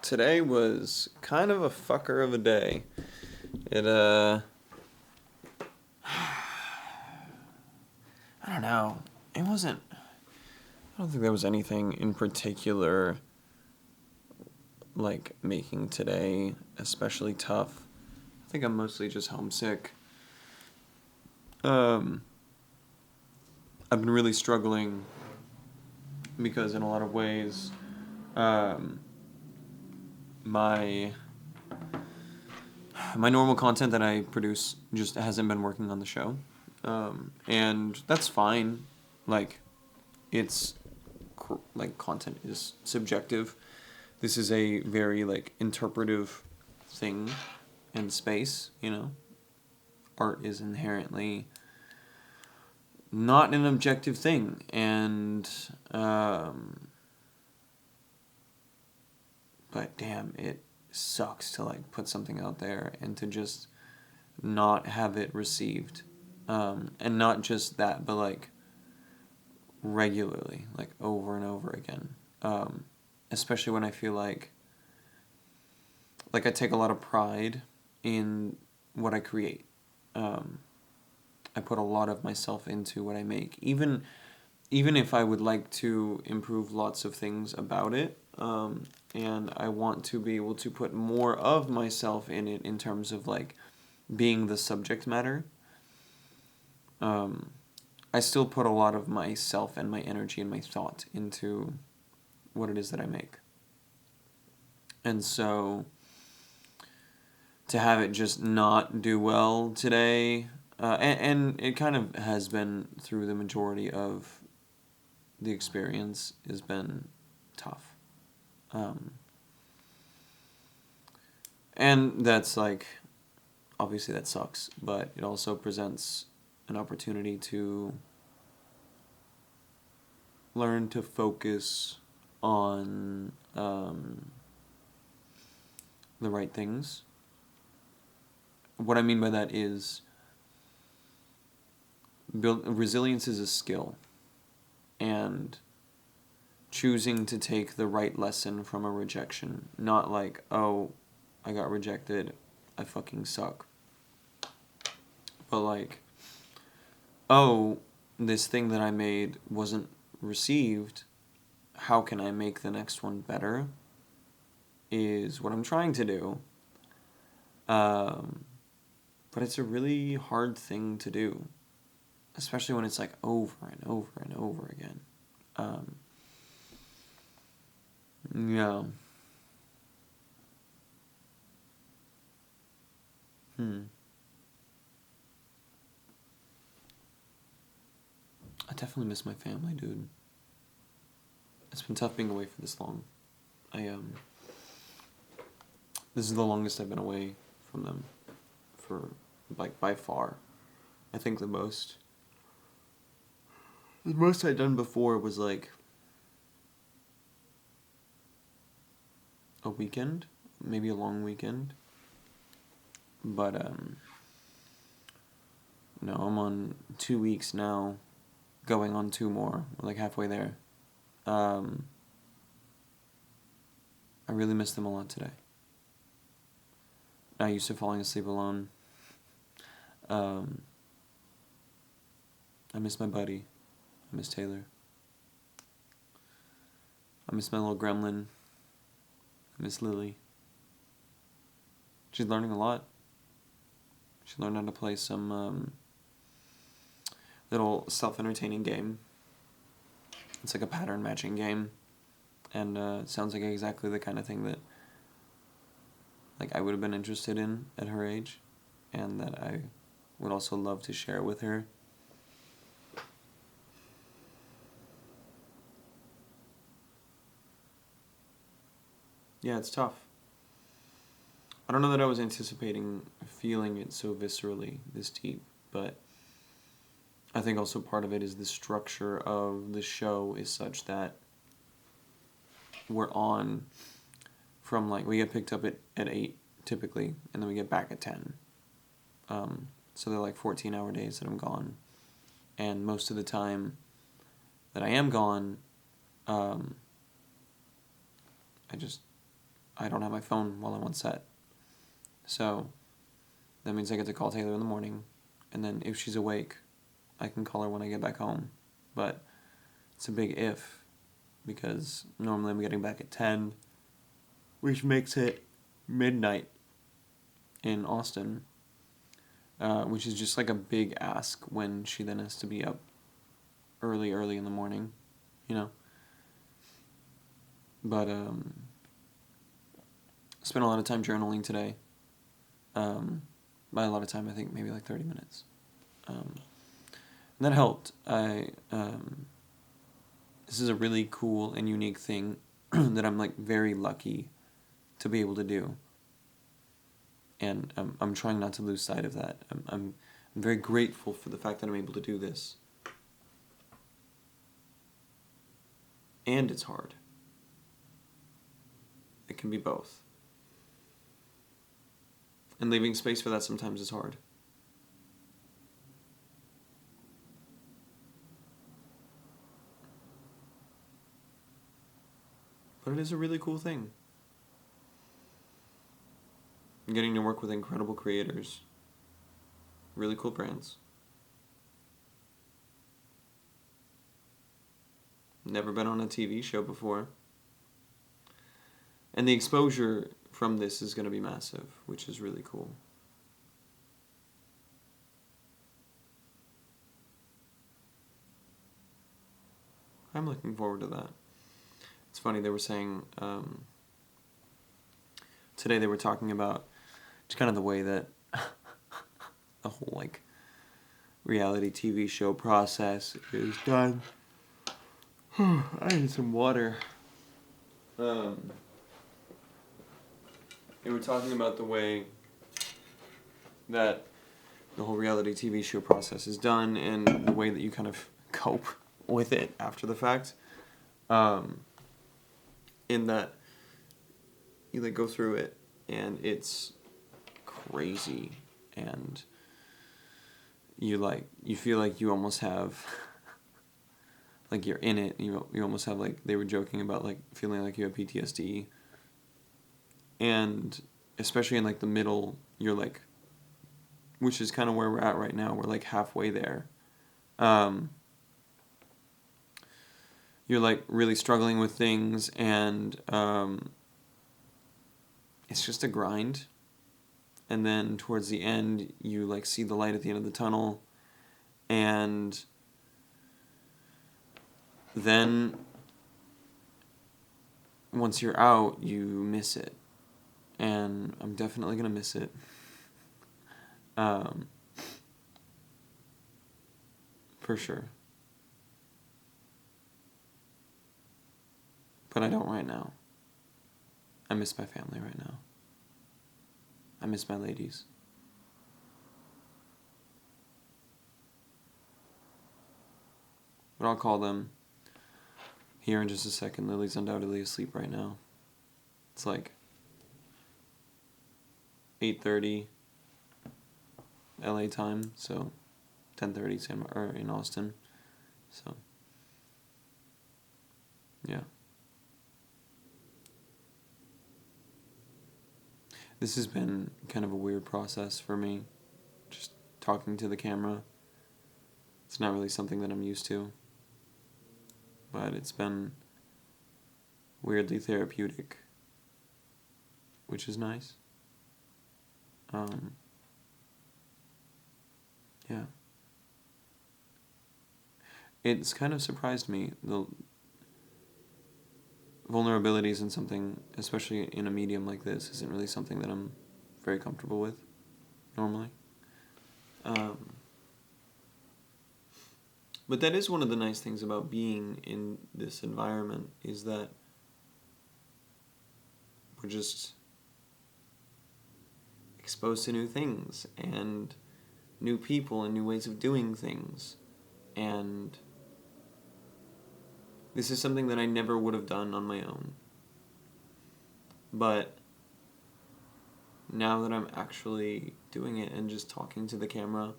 Today was kind of a fucker of a day. It, I don't know. It wasn't, I don't think there was anything in particular, like, making today especially tough. I think I'm mostly just homesick. Um, I've been really struggling because in a lot of ways, um, my my normal content that I produce just hasn't been working on the show. And that's fine. Like, it's, like, content is subjective. This is a very, like, interpretive thing in space, you know? Art is inherently not an objective thing. And, but damn, it sucks to, like, put something out there and to just not have it received. And not just that, but, like, regularly, like, over and over again. Especially when I feel like I take a lot of pride in what I create. I put a lot of myself into what I make, even if I would like to improve lots of things about it. And I want to be able to put more of myself in it in terms of, like, being the subject matter. I still put a lot of myself and my energy and my thought into what it is that I make. And so to have it just not do well today, and it kind of has been through the majority of the experience, has been tough. And that's, like, obviously that sucks, but it also presents an opportunity to learn to focus on the right things. What I mean by that is resilience is a skill, and choosing to take the right lesson from a rejection, not like, oh, I got rejected, I fucking suck. But, like, oh, this thing that I made wasn't received, how can I make the next one better, is what I'm trying to do. But it's a really hard thing to do, especially when it's, like, over and over and over again. Yeah. I definitely miss my family, dude. It's been tough being away for this long. This is the longest I've been away from them for, like, by far. I think the most I'd done before was, like, a weekend, maybe a long weekend. But, no, I'm on 2 weeks now, going on 2 more, like halfway there. I really miss them a lot today. Not used to falling asleep alone. I miss my buddy. I miss Taylor. I miss my little gremlin. I miss Lily. She's learning a lot. She learned how to play some little self-entertaining game. It's like a pattern matching game. And it sounds like exactly the kind of thing that, like, I would have been interested in at her age, and that I would also love to share with her. Yeah, it's tough. I don't know that I was anticipating feeling it so viscerally, this deep, but I think also part of it is the structure of the show is such that we're on from, like, we get picked up at 8 typically, and then we get back at 10. So they're like 14-hour days that I'm gone. And most of the time that I am gone, I don't have my phone while I'm on set. So that means I get to call Taylor in the morning, and then if she's awake, I can call her when I get back home. But it's a big if, because normally I'm getting back at 10, which makes it midnight in Austin, which is just like a big ask when she then has to be up early in the morning, you know. But spent a lot of time journaling today. By a lot of time, I think maybe like 30 minutes. And that helped. This is a really cool and unique thing that I'm like very lucky to be able to do. And I'm trying not to lose sight of that. I'm very grateful for the fact that I'm able to do this. And it's hard. It can be both. And leaving space for that sometimes is hard. But it is a really cool thing. I'm getting to work with incredible creators. Really cool brands. Never been on a TV show before. And the exposure from this is going to be massive, which is really cool. I'm looking forward to that. It's funny, they were saying, today they were talking about just kind of the way that the whole, like, reality TV show process is done. I need some water. They were talking about the way that the whole reality TV show process is done and the way that you kind of cope with it after the fact. In that you like go through it and it's crazy and you feel like you almost have like you're in it. You almost have, like, they were joking about like feeling like you have PTSD. And especially in like the middle, you're like, which is kind of where we're at right now. We're like halfway there. You're like really struggling with things, and it's just a grind. And then towards the end, you like see the light at the end of the tunnel, and then once you're out, you miss it. And I'm definitely going to miss it. For sure. But I don't right now. I miss my family right now. I miss my ladies. But I'll call them here in just a second. Lily's undoubtedly asleep right now. It's like 8:30 LA time, so 10:30 in Austin. So yeah. This has been kind of a weird process for me, just talking to the camera. It's not really something that I'm used to, but it's been weirdly therapeutic, which is nice. Yeah. It's kind of surprised me, the vulnerabilities in something, especially in a medium like this, isn't really something that I'm very comfortable with, normally. But that is one of the nice things about being in this environment, is that we're just exposed to new things, and new people, and new ways of doing things, and this is something that I never would have done on my own. But now that I'm actually doing it and just talking to the camera,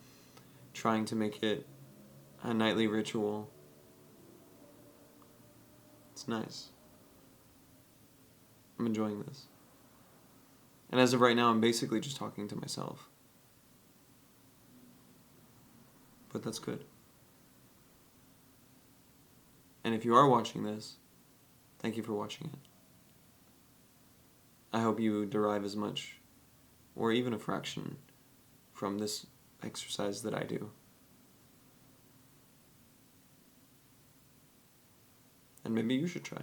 trying to make it a nightly ritual, it's nice. I'm enjoying this. And as of right now, I'm basically just talking to myself. But that's good. And if you are watching this, thank you for watching it. I hope you derive as much, or even a fraction, from this exercise that I do. And maybe you should try.